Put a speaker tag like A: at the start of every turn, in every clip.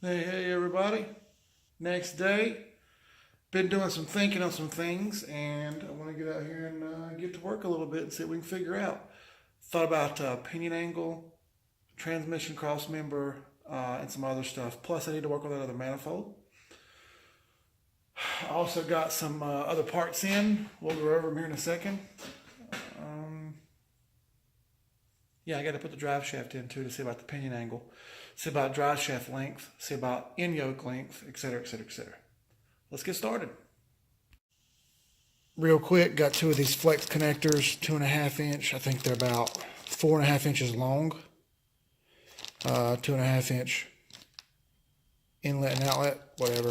A: Hey everybody. Next day. Been doing some thinking on some things, and I want to get out here and get to work a little bit and see what we can figure out. Thought about pinion angle, transmission cross member, and some other stuff. Plus, I need to work on that other manifold. I also got some other parts in. We'll go over them here in a second. Um, yeah, I got to put the drive shaft in too to see about the pinion angle, see about drive shaft length, see about end yoke length, etc., etc., etc. Let's get started. Real quick, got two of these flex connectors, 2.5 inch. I think they're about 4.5 inches long. 2.5 inch inlet and outlet, whatever.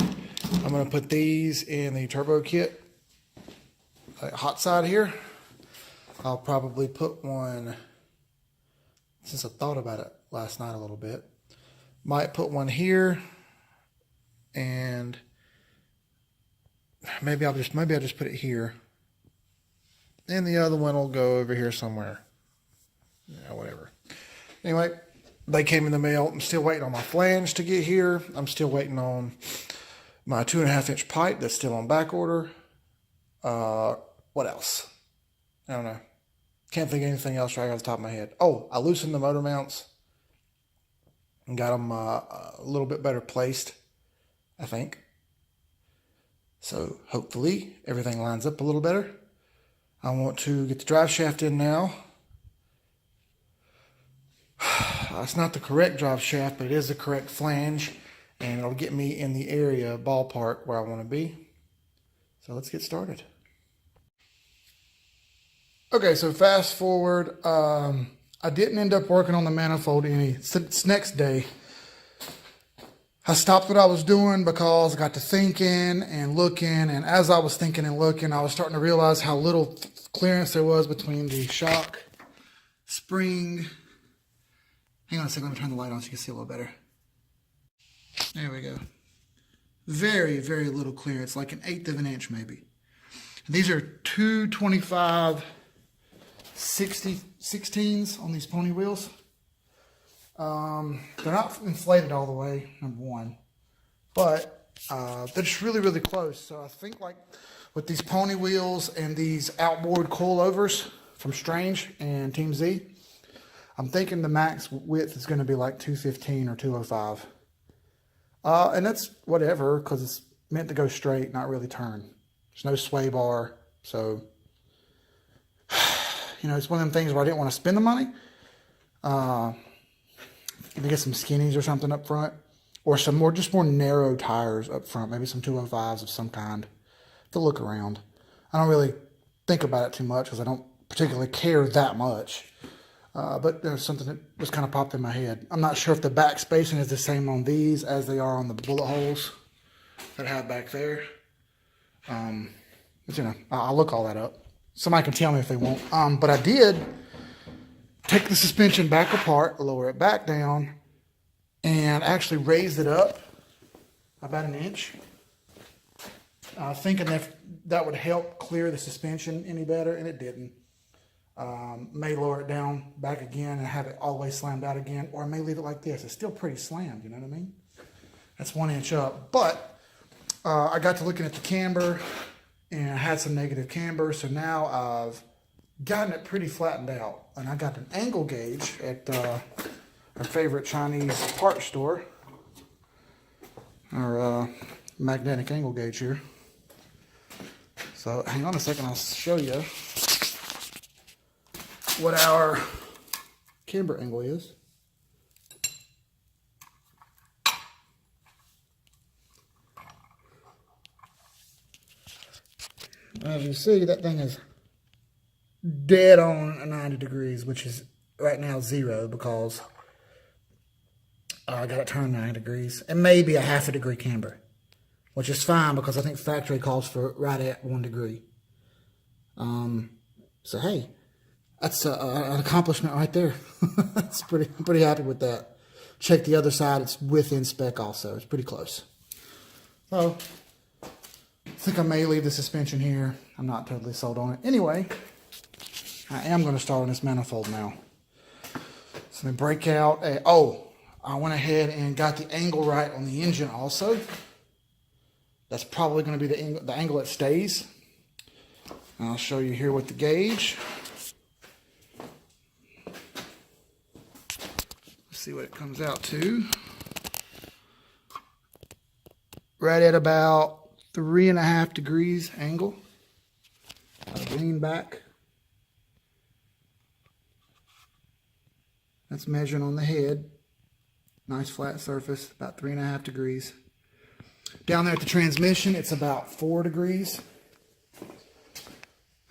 A: I'm going to put these in the turbo kit. Hot side here. I'll probably put one, since I thought about it last night a little bit, might put one here, and maybe I'll just put it here, and the other one will go over here somewhere. Yeah, whatever. Anyway, they came in the mail. I'm still waiting on my flange to get here. I'm still waiting on my 2.5 inch pipe that's still on back order. What else? I don't know. Can't think of anything else right off the top of my head. Oh, I loosened the motor mounts and got them a little bit better placed, I think. So hopefully everything lines up a little better. I want to get the drive shaft in now. It's not the correct drive shaft, but it is the correct flange, and it'll get me in the area ballpark where I want to be. So let's get started. Okay, so fast forward. I didn't end up working on the manifold any. Since next day, I stopped what I was doing because I got to thinking and looking, and as I was thinking and looking, I was starting to realize how little clearance there was between the shock, spring. Hang on a second, let me turn the light on so you can see a little better. There we go. Very, very little clearance, like 1/8 of an inch maybe. And these are 225 16s on these pony wheels. They're not inflated all the way, number one, but they're just really, really close. So I think, like with these pony wheels and these outboard coilovers from Strange and Team Z, I'm thinking the max width is going to be like 215 or 205. And that's whatever, because it's meant to go straight, not really turn. There's no sway bar, so you know, it's one of them things where I didn't want to spend the money. Maybe get some skinnies or something up front, or some more, just more narrow tires up front, maybe some 205s of some kind to look around. I don't really think about it too much because I don't particularly care that much. But there's something that just kind of popped in my head. I'm not sure if the back spacing is the same on these as they are on the bullet holes that I have back there. But you know, I'll look all that up. Somebody can tell me if they want. But I did take the suspension back apart, lower it back down, and actually raised it up about 1 inch. Thinking that would help clear the suspension any better, and it didn't. May lower it down back again and have it all the way slammed out again, or I may leave it like this. It's still pretty slammed, you know what I mean? That's 1 inch up. But I got to looking at the camber, and I had some negative camber, so now I've gotten it pretty flattened out. And I got an angle gauge at our favorite Chinese parts store, our magnetic angle gauge here. So hang on a second, I'll show you what our camber angle is. As you see, that thing is dead on 90 degrees, which is right now 0 because I got it turned 90 degrees, and maybe a 1/2 degree camber, which is fine because I think factory calls for right at 1 degree. So hey, that's an accomplishment right there. I'm pretty happy with that. Check the other side; it's within spec also. It's pretty close. So I think I may leave the suspension here. I'm not totally sold on it. Anyway, I am going to start on this manifold now. So let me break out a, oh, I went ahead and got the angle right on the engine also. That's probably going to be the angle that stays. And I'll show you here with the gauge. Let's see what it comes out to. Right at about 3.5 degrees angle. I'll lean back. That's measuring on the head. Nice flat surface, about 3.5 degrees. Down there at the transmission, it's about 4 degrees.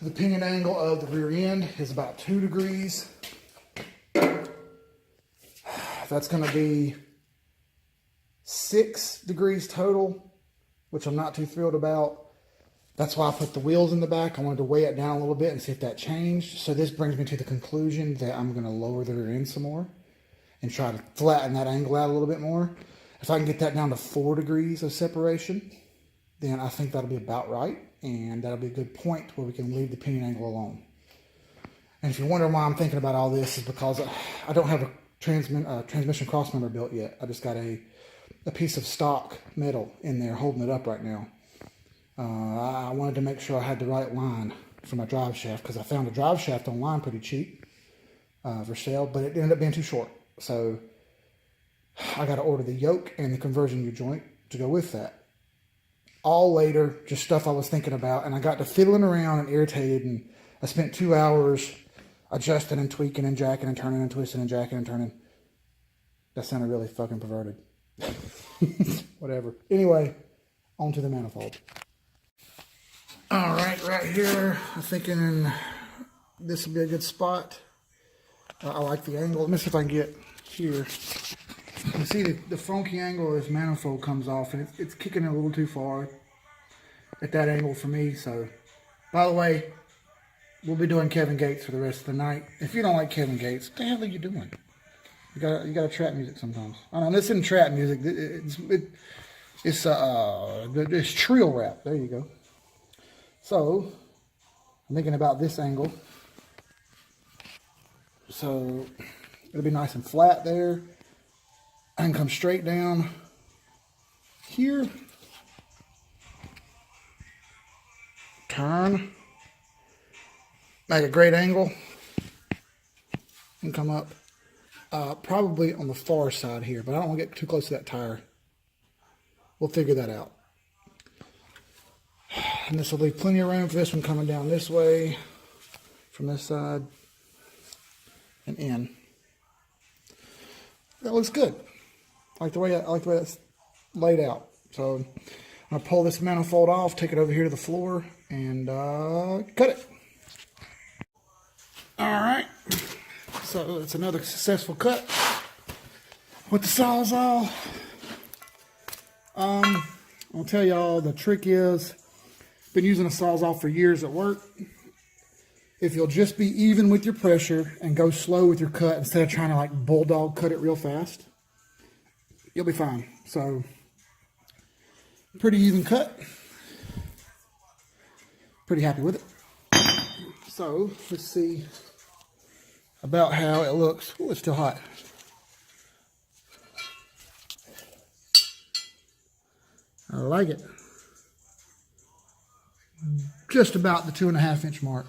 A: The pinion angle of the rear end is about 2 degrees. That's going to be 6 degrees total, which I'm not too thrilled about. That's why I put the wheels in the back. I wanted to weigh it down a little bit and see if that changed. So this brings me to the conclusion that I'm going to lower the rear end some more and try to flatten that angle out a little bit more. If I can get that down to 4 degrees of separation, then I think that'll be about right. And that'll be a good point where we can leave the pinion angle alone. And if you're wondering why I'm thinking about all this, is because I don't have a transmission crossmember built yet. I just got a piece of stock metal in there holding it up right now. I wanted to make sure I had the right line for my drive shaft, because I found a drive shaft online pretty cheap for sale, but it ended up being too short. So I got to order the yoke and the conversion U-joint to go with that. All later, just stuff I was thinking about, and I got to fiddling around and irritated, and I spent 2 hours adjusting and tweaking and jacking and turning and twisting and jacking and turning. That sounded really fucking perverted. Whatever. Anyway, onto the manifold. All right here, I'm thinking this will be a good spot. I like the angle. Let me see if I can get here. You can see the funky angle of this manifold comes off, and it's kicking it a little too far at that angle for me. So, by the way, we'll be doing Kevin Gates for the rest of the night. If you don't like Kevin Gates, what the hell are you doing? You gotta trap music sometimes. I know this isn't trap music. It's trill rap. There you go. So, I'm thinking about this angle. So, it'll be nice and flat there. I can come straight down here. Turn. Make a great angle. And come up. Probably on the far side here, but I don't want to get too close to that tire. We'll figure that out. And this will leave plenty of room for this one coming down this way, from this side, and in. That looks good. I like the way that's laid out. So I'm gonna pull this manifold off, take it over here to the floor, and cut it. All right. So it's another successful cut with the Sawzall. I'll tell y'all the trick is, been using a Sawzall for years at work. If you'll just be even with your pressure and go slow with your cut instead of trying to like bulldog cut it real fast, you'll be fine. So pretty even cut. Pretty happy with it. So let's see about how it looks. Oh, it's still hot. I like it. Just about the 2.5 inch mark.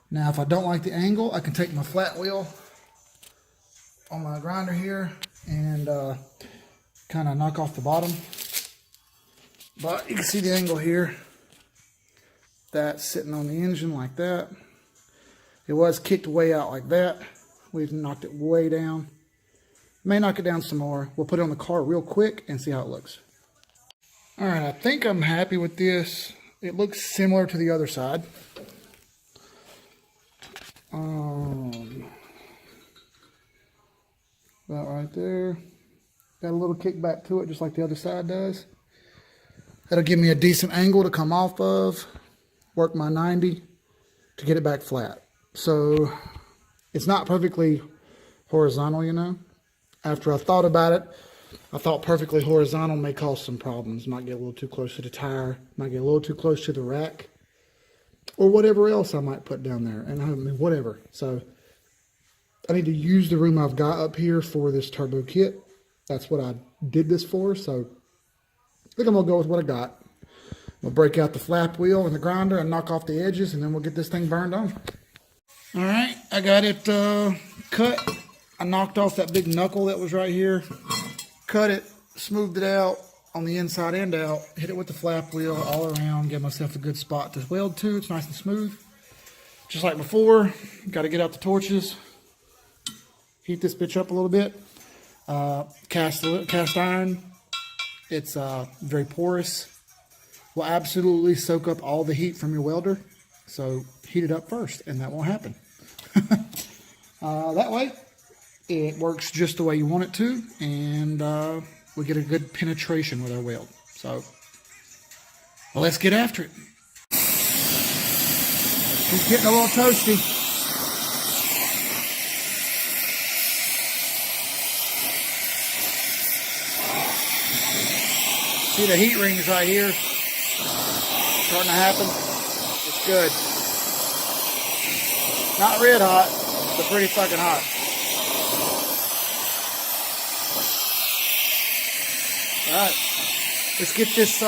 A: Now, if I don't like the angle, I can take my flat wheel on my grinder here and kind of knock off the bottom. But you can see the angle here. That's sitting on the engine like that. It was kicked way out like that. We've knocked it way down. May knock it down some more. We'll put it on the car real quick and see how it looks. All right, I think I'm happy with this. It looks similar to the other side. About right there. Got a little kickback to it, just like the other side does. That'll give me a decent angle to come off of. Work my 90 to get it back flat. So it's not perfectly horizontal, you know. After I thought about it, I thought perfectly horizontal may cause some problems. Might get a little too close to the tire. Might get a little too close to the rack. Or whatever else I might put down there. And I mean, whatever. So I need to use the room I've got up here for this turbo kit. That's what I did this for, so I think I'm going to go with what I got. We'll break out the flap wheel and the grinder and knock off the edges, and then we'll get this thing burned on. All right, I got it cut. I knocked off that big knuckle that was right here. Cut it, smoothed it out on the inside and out. Hit it with the flap wheel all around. Give myself a good spot to weld to. It's nice and smooth. Just like before, got to get out the torches. Heat this bitch up a little bit. Cast iron. It's very porous. Will absolutely soak up all the heat from your welder. So heat it up first, and that won't happen. That way, it works just the way you want it to, and we get a good penetration with our weld. So let's get after it. It's getting a little toasty. See the heat rings right here starting to happen. It's good. Not red hot, but pretty fucking hot. Alright, let's get this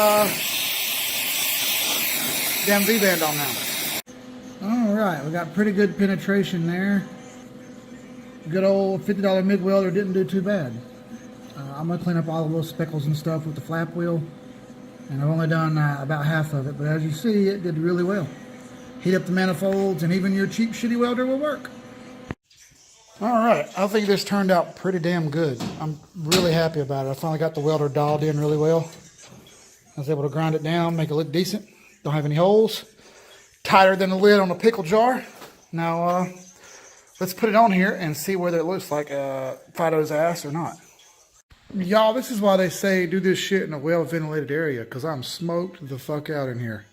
A: damn V-band on now. Alright, we got pretty good penetration there. Good old $50 MIG welder didn't do too bad. I'm going to clean up all the little speckles and stuff with the flap wheel. And I've only done about half of it, but as you see, it did really well. Heat up the manifolds, and even your cheap shitty welder will work. Alright, I think this turned out pretty damn good. I'm really happy about it. I finally got the welder dialed in really well. I was able to grind it down, make it look decent. Don't have any holes. Tighter than the lid on a pickle jar. Now, let's put it on here and see whether it looks like Fido's ass or not. Y'all, this is why they say do this shit in a well-ventilated area, because I'm smoked the fuck out in here.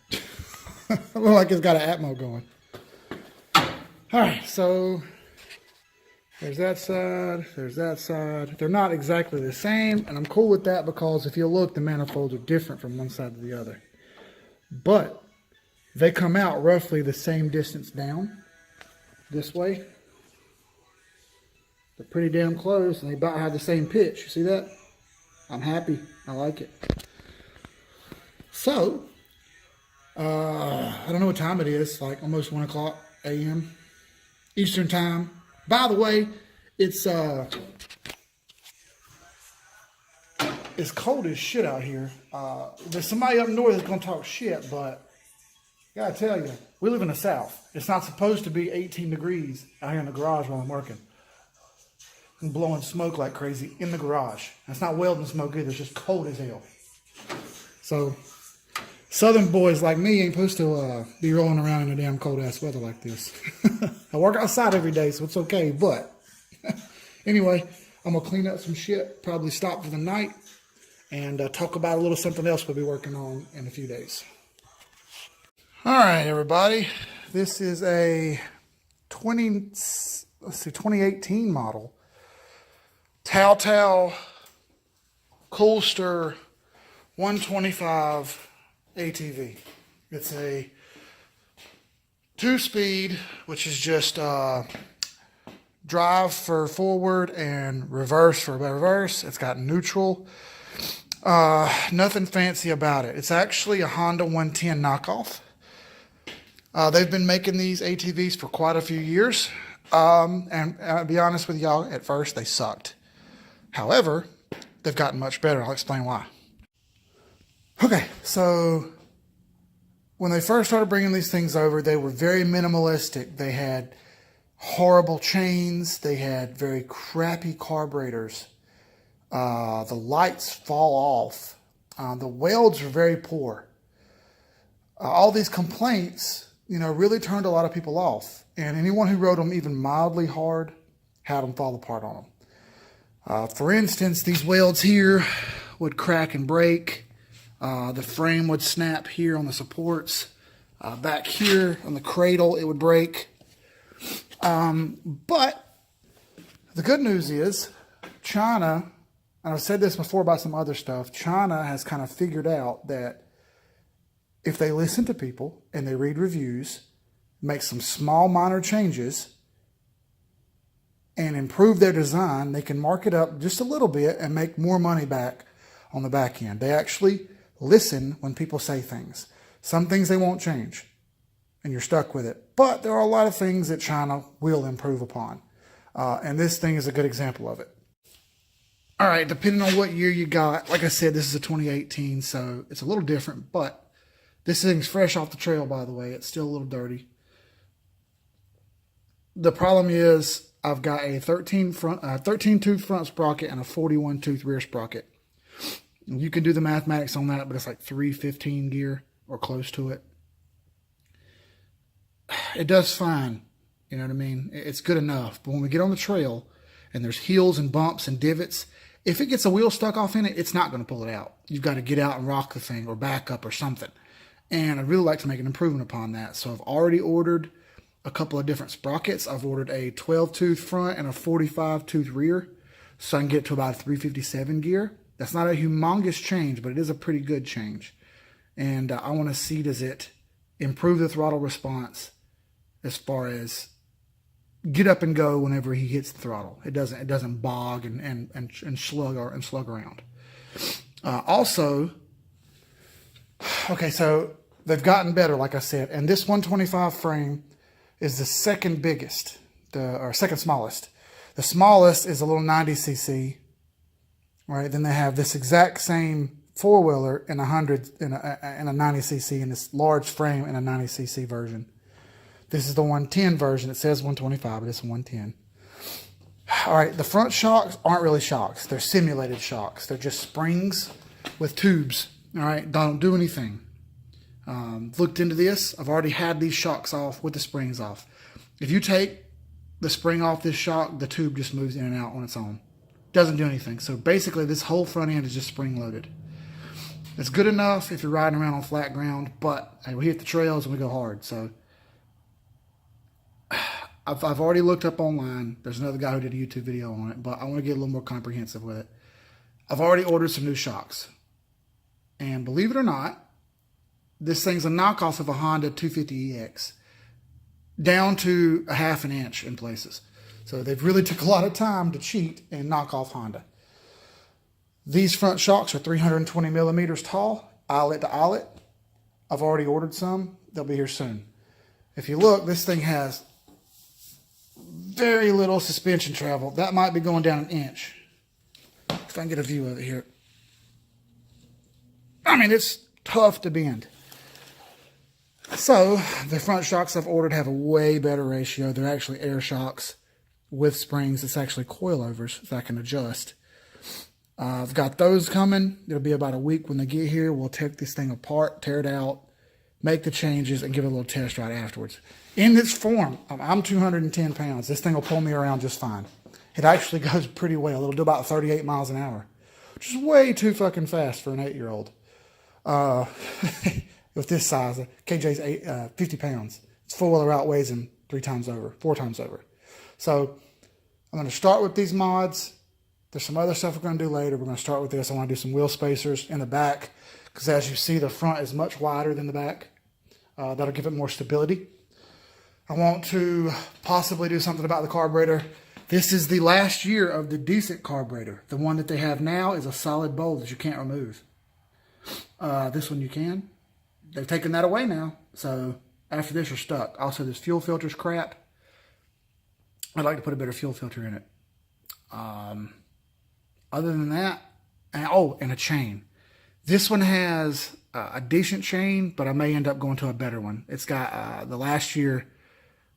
A: I look like it's got an Atmo going. Alright, so there's that side, there's that side. They're not exactly the same, and I'm cool with that because if you look, the manifolds are different from one side to the other. But they come out roughly the same distance down this way. They're pretty damn close, and they about have the same pitch. You see that? I'm happy. I like it. So, I don't know what time it is. Like almost 1 o'clock a.m. Eastern time. By the way, it's cold as shit out here. There's somebody up north that's gonna talk shit, but I gotta tell you, we live in the South. It's not supposed to be 18 degrees out here in the garage while I'm working. I'm blowing smoke like crazy in the garage. It's not welding smoke either. It's just cold as hell. So, Southern boys like me ain't supposed to be rolling around in a damn cold ass weather like this. I work outside every day, so it's okay. But anyway, I'm gonna clean up some shit. Probably stop for the night and talk about a little something else we'll be working on in a few days. All right, everybody. This is a 2018 model. Tao Coolster 125 ATV. It's a 2-speed, which is just drive for forward and reverse for reverse. It's got neutral. Nothing fancy about it. It's actually a Honda 110 knockoff. They've been making these ATVs for quite a few years. And I'll be honest with y'all, at first they sucked. However, they've gotten much better. I'll explain why. Okay, so when they first started bringing these things over, they were very minimalistic. They had horrible chains. They had very crappy carburetors. The lights fall off. The welds were very poor. All these complaints, really turned a lot of people off. And anyone who rode them even mildly hard had them fall apart on them. For instance, these welds here would crack and break. The frame would snap here on the supports. Back here on the cradle, it would break. But the good news is China, and I've said this before about some other stuff, China has kind of figured out that if they listen to people and they read reviews, make some small minor changes,
B: and improve their design, they can mark it up just a little bit and make more money back on the back end. They actually listen when people say things. Some things they won't change, and you're stuck with it. But there are a lot of things that China will improve upon. And this thing is a good example of it. All right, depending on what year you got, like I said, this is a 2018, so it's a little different, but this thing's fresh off the trail, by the way. It's still a little dirty. The problem is I've got a 13-tooth front sprocket and a 41-tooth rear sprocket. You can do the mathematics on that, but it's like 315 gear or close to it. It does fine. You know what I mean? It's good enough. But when we get on the trail and there's hills and bumps and divots, if it gets a wheel stuck off in it, it's not going to pull it out. You've got to get out and rock the thing or back up or something. And I'd really like to make an improvement upon that. So I've already ordered a couple of different sprockets. I've ordered a 12-tooth front and a 45-tooth rear, so I can get to about 357 gear. That's not a humongous change, but it is a pretty good change. And I want to see, does it improve the throttle response as far as get up and go whenever he hits the throttle. It doesn't bog and slug around. Also, okay, so they've gotten better, like I said, and this 125 frame is the second biggest, or second smallest. The smallest is a little 90cc, right? Then they have this exact same four-wheeler in a 90cc, and this large frame in a 90cc version. This is the 110 version. It says 125, but it's 110. All right, the front shocks aren't really shocks. They're simulated shocks. They're just springs with tubes. All right, don't do anything. Looked into this. I've already had these shocks off with the springs off. If you take the spring off this shock, the tube just moves in and out on its own. Doesn't do anything. So basically, this whole front end is just spring loaded. It's good enough if you're riding around on flat ground, but hey, we hit the trails and we go hard. So I've already looked up online. There's another guy who did a YouTube video on it, but I want to get a little more comprehensive with it. I've already ordered some new shocks. And believe it or not, this thing's a knockoff of a Honda 250EX, down to a half an inch in places. So they've really took a lot of time to cheat and knock off Honda. These front shocks are 320 millimeters tall, eyelet to eyelet. I've already ordered some. They'll be here soon. If you look, this thing has very little suspension travel. That might be going down an inch. If I can get a view of it here. I mean, it's tough to bend. So, the front shocks I've ordered have a way better ratio. They're actually air shocks with springs. It's actually coilovers that I can adjust. I've got those coming. It'll be about a week when they get here. We'll take this thing apart, tear it out, make the changes, and give it a little test ride afterwards. In this form, I'm 210 pounds. This thing will pull me around just fine. It actually goes pretty well. It'll do about 38 miles an hour, which is way too fucking fast for an 8-year-old. With this size, KJ's 50 pounds. Its four-wheeler outweighs him 4 times over. So I'm going to start with these mods. There's some other stuff we're going to do later. We're going to start with this. I want to do some wheel spacers in the back because, as you see, the front is much wider than the back. That'll give it more stability. I want to possibly do something about the carburetor. This is the last year of the decent carburetor. The one that they have now is a solid bowl that you can't remove. This one you can. They've taken that away now. So after this, you're stuck. Also, this fuel filter's crap. I'd like to put a better fuel filter in it. Other than that, and a chain. This one has a decent chain, but I may end up going to a better one. It's got the last year,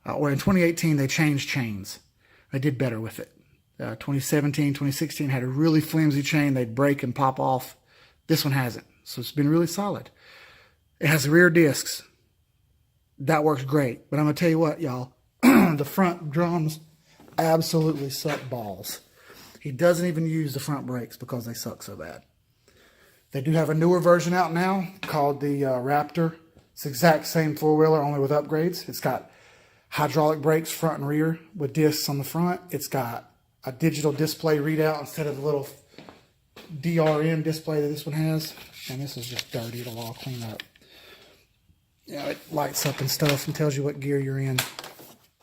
B: or in 2018, they changed chains. They did better with it. 2017, 2016 had a really flimsy chain. They'd break and pop off. This one hasn't. So it's been really solid. It has rear discs. That works great. But I'm going to tell you what, y'all. The front drums absolutely suck balls. He doesn't even use the front brakes because they suck so bad. They do have a newer version out now called the Raptor. It's the exact same four-wheeler, only with upgrades. It's got hydraulic brakes front and rear with discs on the front. It's got a digital display readout instead of the little DRM display that this one has. And this is just dirty. It'll all clean up. Yeah, it lights up and stuff and tells you what gear you're in.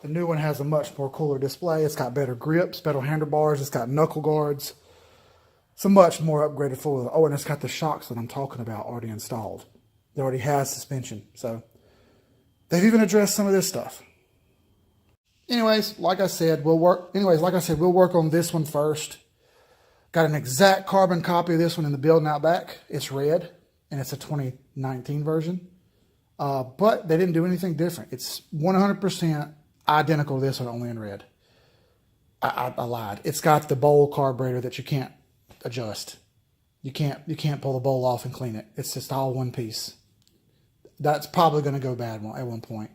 B: The new one has a much more cooler display. It's got better grips, better handlebars. It's got knuckle guards. It's a much more upgraded four-wheel. Oh, and it's got the shocks that I'm talking about already installed. It already has suspension. So they've even addressed some of this stuff. Anyways, like I said, we'll work on this one first. Got an exact carbon copy of this one in the building out back. It's red, and it's a 2019 version. But they didn't do anything different. It's 100% identical to this one, only in red. I lied. It's got the bowl carburetor that you can't adjust. You can't pull the bowl off and clean it. It's just all one piece. That's probably going to go bad at one point.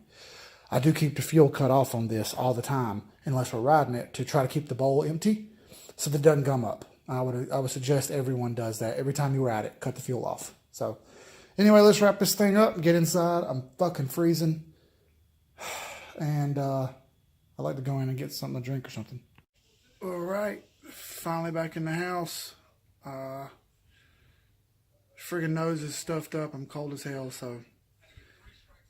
B: I do keep the fuel cut off on this all the time, unless we're riding it, to try to keep the bowl empty so that it doesn't gum up. I would suggest everyone does that. Every time you ride it, cut the fuel off. So anyway, let's wrap this thing up and get inside. I'm fucking freezing. And I'd like to go in and get something to drink or something. All right, finally back in the house. Friggin' nose is stuffed up. I'm cold as hell, so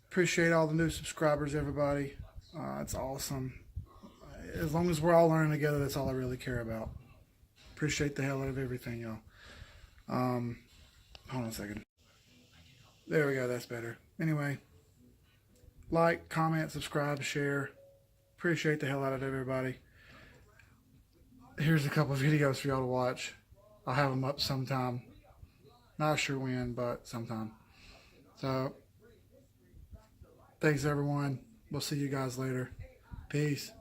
B: appreciate all the new subscribers, everybody. It's awesome. As long as we're all learning together, that's all I really care about. Appreciate the hell out of everything, y'all. Hold on a second. There we go, that's better. Anyway, like, comment, subscribe, share. Appreciate the hell out of everybody. Here's a couple of videos for y'all to watch. I'll have them up sometime. Not sure when, but sometime. So, thanks everyone. We'll see you guys later. Peace.